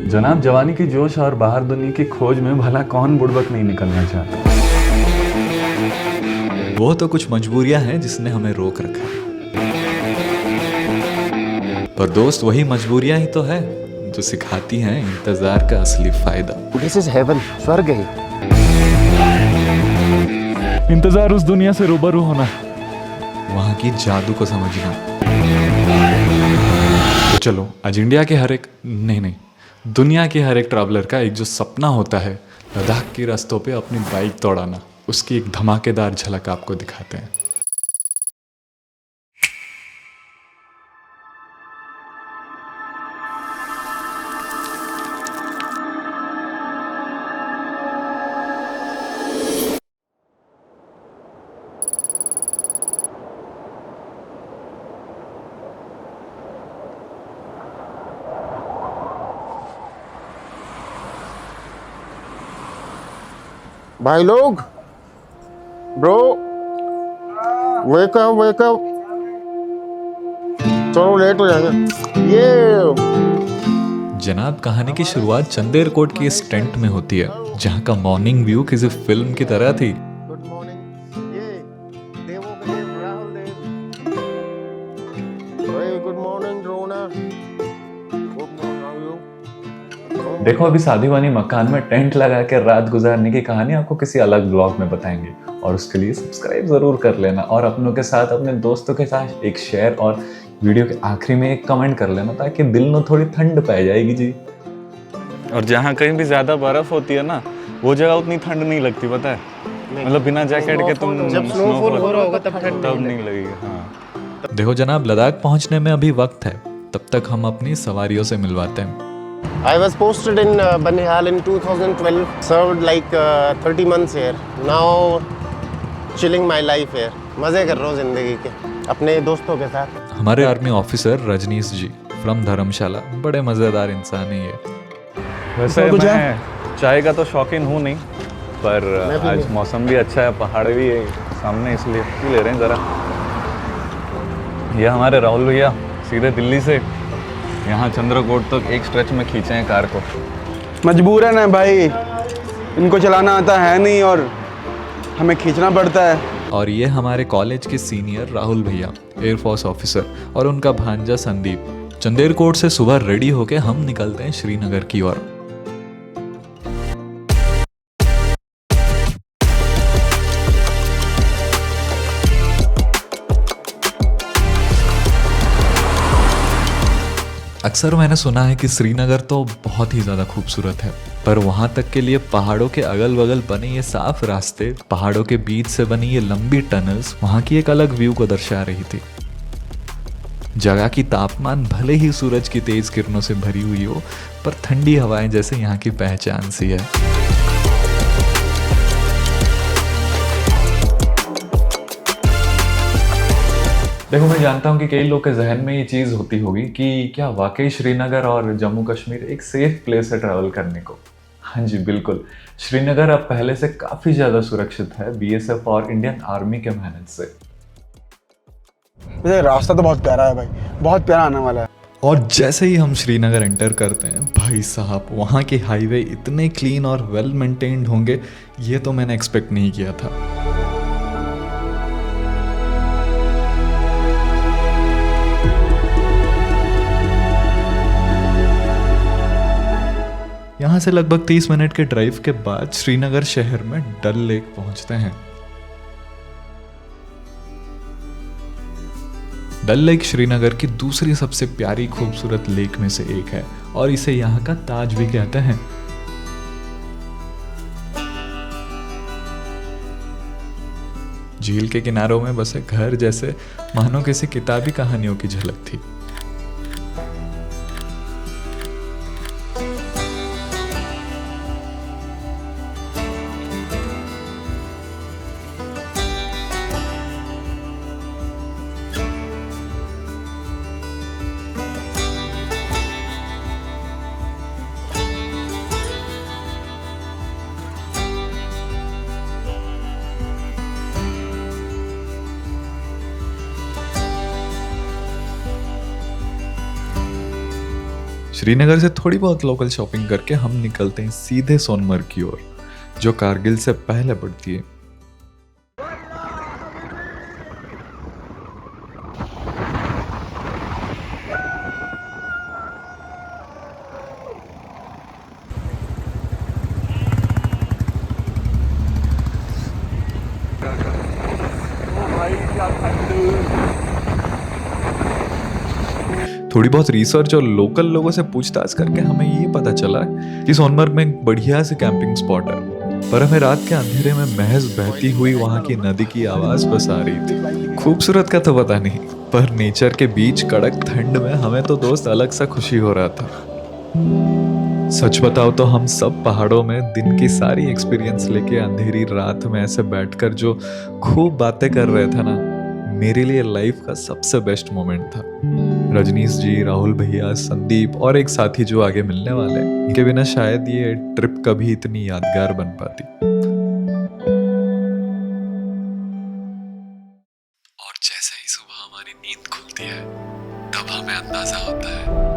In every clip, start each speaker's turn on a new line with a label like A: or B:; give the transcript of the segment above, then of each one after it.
A: जनाब, जवानी की जोश और बाहर दुनिया की खोज में भला कौन बुड़बक नहीं निकलना चाहता।
B: वो तो कुछ मजबूरियां हैं जिसने हमें रोक रखा है, पर दोस्त वही मजबूरियां ही तो है जो सिखाती हैं इंतजार का असली फायदा।
C: दिस इज हेवन, स्वर्ग है।
A: इंतजार उस दुनिया से रूबरू होना,
B: वहां की जादू को समझना। तो चलो आज इंडिया के हर एक नहीं, दुनिया के हर एक ट्रैवलर का एक जो सपना होता है, लद्दाख के रास्तों पे अपनी बाइक दौड़ाना, उसकी एक धमाकेदार झलक आपको दिखाते हैं।
C: भाई लोग, ब्रो, वेक अप, चलो लेट हो जाएंगे। ये
B: जनाब, कहानी की शुरुआत चंदेर कोट की इस टेंट में होती है, जहाँ का मॉर्निंग व्यू किसी फिल्म की तरह थी।
C: Good morning. ये देवों के देव राहुल देव। भाई गुड मॉर्निंग रोना। Good morning.
A: देखो, अभी शादी वाली मकान में टेंट लगा के रात गुजारने की कहानी आपको किसी अलग ब्लॉग में बताएंगे, और उसके लिए सब्सक्राइब जरूर कर लेना और अपनों के साथ, अपने दोस्तों के साथ एक शेयर और वीडियो के आखिरी में एक कमेंट कर लेना, ताकि दिल में थोड़ी ठंड पाई जाएगी जी।
D: और जहाँ कहीं भी ज्यादा बर्फ होती है ना, वो जगह उतनी ठंड नहीं लगती, पता है। मतलब बिना जैकेट के तुम
C: जब स्नोफॉल हो रहा होगा तब ठंड
D: तब नहीं लगेगी। हाँ,
B: देखो जनाब, लद्दाख पहुँचने में अभी वक्त है, तब तक हम अपनी सवारियों से मिलवाते हैं।
C: I was posted in Banihal in 2012. Served like 30 months here. Now chilling my life here. मजे कर रहा हूँ जिंदगी के अपने दोस्तों के साथ।
B: हमारे army officer Rajnish ji from Dharamshala बड़े मज़ेदार इंसान हैं ये।
D: वैसे मैं चाय का तो शौकीन हूँ नहीं, पर आज मौसम भी अच्छा है, पहाड़ भी है सामने, इसलिए पी ले रहे हैं ज़रा। ये हमारे राहुल भैया सीधे दिल्ली से यहाँ चंद्रकोट तक एक स्ट्रेच में खींचे हैं कार को।
E: मजबूरन है भाई, इनको चलाना आता है नहीं और हमें खींचना पड़ता है।
B: और ये हमारे कॉलेज के सीनियर राहुल भैया, एयरफोर्स ऑफिसर, और उनका भांजा संदीप। चंदेर कोट से सुबह रेडी होके हम निकलते हैं श्रीनगर की ओर। अक्सर मैंने सुना है कि श्रीनगर तो बहुत ही ज़्यादा खूबसूरत है, पर वहाँ तक के लिए पहाड़ों के अगल बगल बने ये साफ रास्ते, पहाड़ों के बीच से बनी ये लंबी टनल्स वहाँ की एक अलग व्यू को दर्शा रही थी। जगह की तापमान भले ही सूरज की तेज किरणों से भरी हुई हो, पर ठंडी हवाएं जैसे यहाँ की पहचान सी है।
A: देखो, मैं जानता हूँ कि कई लोग के जहन में ये चीज़ होती होगी कि क्या वाकई श्रीनगर और जम्मू कश्मीर एक सेफ प्लेस है ट्रैवल करने को। हाँ जी, बिल्कुल। श्रीनगर अब पहले से काफ़ी ज़्यादा सुरक्षित है बीएसएफ और इंडियन आर्मी के मेहनत से।
E: वैसे रास्ता तो बहुत प्यारा है भाई, बहुत प्यारा आने वाला है।
B: और जैसे ही हम श्रीनगर एंटर करते हैं, भाई साहब, वहाँ के हाईवे इतने क्लीन और वेल मेंटेन्ड होंगे, ये तो मैंने एक्सपेक्ट नहीं किया था। यहाँ से लगभग 30 मिनट के ड्राइव के बाद श्रीनगर शहर में डल लेक पहुंचते हैं। डल लेक श्रीनगर की दूसरी सबसे प्यारी खूबसूरत लेक में से एक है, और इसे यहाँ का ताज भी कहते हैं। झील के किनारों में बसे घर जैसे मानो किसी किताबी कहानियों की झलक थी। श्रीनगर से थोड़ी बहुत लोकल शॉपिंग करके हम निकलते हैं सीधे सोनमर्ग की ओर, जो कारगिल से पहले पड़ती है। थोड़ी बहुत रिसर्च और लोकल लोगों से पूछताछ करके हमें ये पता चला कि सोनमर्ग में एक बढ़िया से कैंपिंग स्पॉट है, पर हमें रात के अंधेरे में महज बहती हुई वहां की नदी की आवाज बस आ रही थी। खूबसूरत का तो पता नहीं, पर नेचर के बीच कड़क ठंड में हमें तो दोस्त अलग सा खुशी हो रहा था। सच बताओ तो हम सब पहाड़ों में दिन की सारी एक्सपीरियंस लेके अंधेरी रात में ऐसे बैठकर जो खूब बातें कर रहे थे ना, मेरे लिए लाइफ का सबसे बेस्ट मोमेंट था। रजनीश जी, राहुल भैया, संदीप और एक साथी जो आगे मिलने वाले हैं, इनके बिना शायद ये ट्रिप कभी इतनी यादगार बन पाती। और जैसे ही सुबह हमारी नींद खुलती है, तब हमें अंदाजा होता है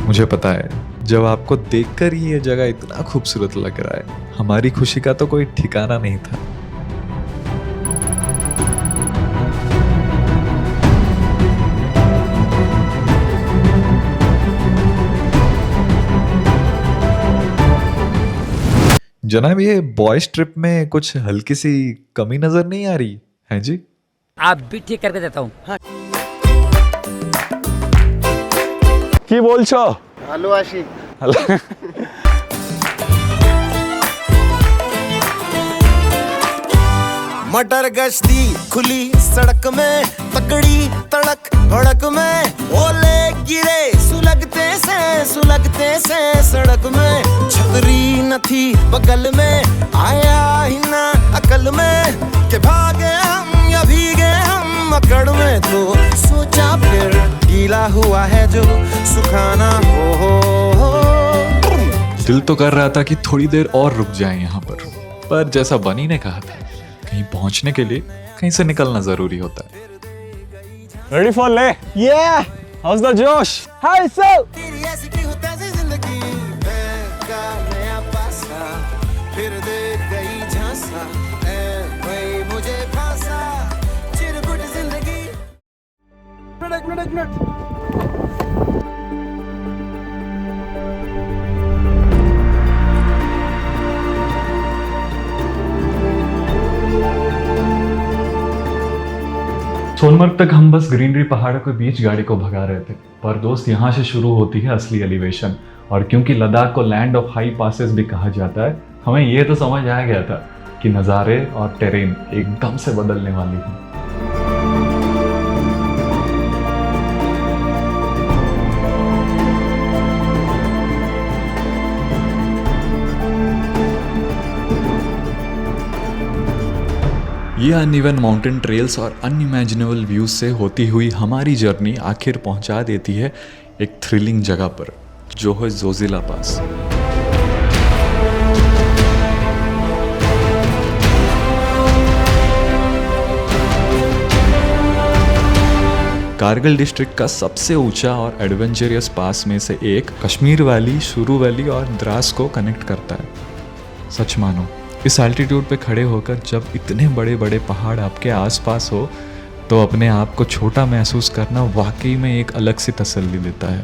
B: मुझे पता है, जब आपको देखकर ही ये जगह इतना खूबसूरत लग रहा है, हमारी खुशी का तो कोई ठिकाना नहीं था। जनाब, ये बॉयज ट्रिप में कुछ हल्की सी कमी नजर नहीं आ रही है जी?
F: आप भी ठीक करके देता हूँ।
D: কি বলছো?
C: हेलो आशिक।
G: मटर गश्ती खुली सड़क में, तकड़ी तड़क भड़क में, ओले गिरे सुलगते से सड़क में, छतरी न थी बगल में, आया ही ना अकल में, के भागे हम या भीगे हम अकड़ में, तो सोचा फिर गीला हुआ है जो सुखाना हो।
B: दिल तो कर रहा था कि थोड़ी देर और रुक जाएं यहाँ पर जैसा बनी ने कहा था, कहीं पहुंचने के लिए कहीं से निकलना जरूरी होता है।
D: Ready for Leh?
E: Yeah!
D: How's the Josh?
E: Hi, so!
G: तेरी ऐसी की होता है जिंदगी, मैं का नया पासा, फिर देख गई झांसा, वही मुझे फांसा, चिरकुट जिंदगी।
E: एक मिनट।
A: सोनमर्ग तक हम बस ग्रीनरी पहाड़ों के बीच गाड़ी को भगा रहे थे, पर दोस्त यहाँ से शुरू होती है असली एलिवेशन। और क्योंकि लद्दाख को लैंड ऑफ हाई पासेस भी कहा जाता है, हमें ये तो समझ आ गया था कि नज़ारे और टेरेन एकदम से बदलने वाली है।
B: ये अनइवन माउंटेन ट्रेल्स और अनइमेजिनेबल व्यूज से होती हुई हमारी जर्नी आखिर पहुंचा देती है एक थ्रिलिंग जगह पर, जो है जोजिला पास। कारगिल डिस्ट्रिक्ट का सबसे ऊंचा और एडवेंचरस पास में से एक कश्मीर वैली, शुरू वैली और द्रास को कनेक्ट करता है। सच मानो, इस एल्टीट्यूड पे खड़े होकर जब इतने बड़े बड़े पहाड़ आपके आसपास हो, तो अपने आप को छोटा महसूस करना वाकई में एक अलग सी तसल्ली देता है।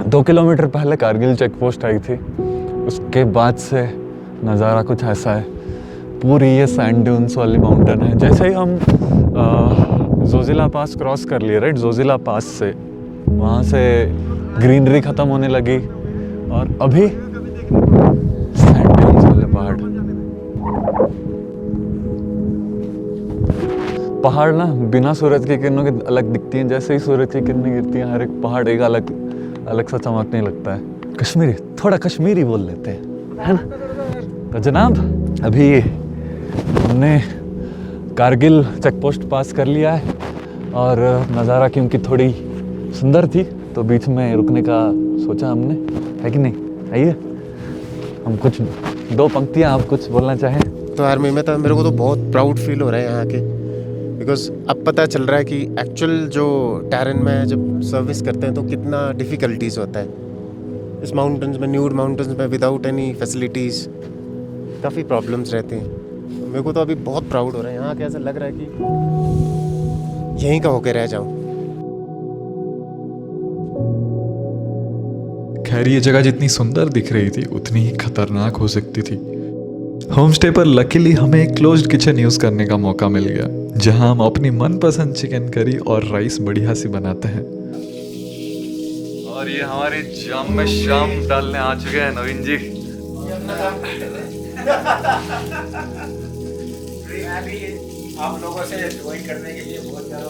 D: दो किलोमीटर पहले कारगिल चेक पोस्ट आई थी, उसके बाद से नज़ारा कुछ ऐसा है, पूरी ये सैंड ड्यून्स वाली माउंटेन है। जैसे ही हम जोजिला पास क्रॉस कर लिए, राइट, जोजिला पास से वहाँ से ग्रीनरी ख़त्म होने लगी और अभी सैंड ड्यून्स वाले पहाड़ ना बिना सूरज की किरणों के अलग दिखती हैं। जैसे ही सूरज की किरणें गिरती हैं, हर एक पहाड़ एक अलग अलग सा चमकने लगता है। कश्मीरी, थोड़ा कश्मीरी बोल लेते हैं, है ना। तो जनाब, अभी हमने कारगिल चेक पोस्ट पास कर लिया है और नज़ारा क्योंकि थोड़ी सुंदर थी तो बीच में रुकने का सोचा हमने, है कि नहीं। आइए हम कुछ 2 पंक्तियाँ आप कुछ बोलना चाहें
C: तो आर्मी में था, मेरे को तो बहुत प्राउड फील हो रहा है यहाँ के, बिकॉज अब पता चल रहा है कि एक्चुअल जो टेरेन में जब सर्विस करते हैं तो कितना डिफ़िकल्टीज होता है। इस माउंटेन्स में, न्यूड माउंटेन्स में विदाउट एनी फैसिलिटीज़ काफ़ी प्रॉब्लम्स रहते हैं। तो मेरे को तो अभी बहुत प्राउड हो रहा है, यहाँ के ऐसा लग रहा है कि यहीं का होके रह जाऊँ।
B: खैर ये जगह जितनी सुंदर दिख रही थी उतनी ही खतरनाक हो सकती थी। होम स्टे पर लकीली हमें एक क्लोज्ड किचन यूज करने का मौका मिल गया, जहां हम अपनी मनपसंद चिकन करी और राइस बढ़िया सी बनाते हैं।
D: और ये हमारी जाम में शाम डालने आ चुके हैं नवीन जी।
F: आप लोगों से ज्वाइन करने के लिए बहुत ज़्यादा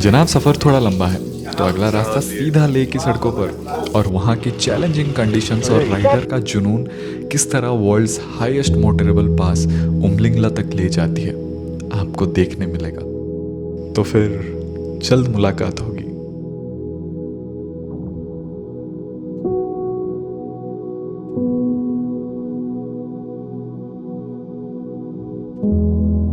B: जनाब, सफर थोड़ा लंबा है तो अगला रास्ता सीधा ले की सड़कों पर और वहाँ की चैलेंजिंग कंडीशंस और राइडर का जुनून किस तरह world's highest motorable pass Umlingla तक ले जाती है आपको देखने मिलेगा। तो फिर जल्द मुलाकात होगी।
A: Thank you.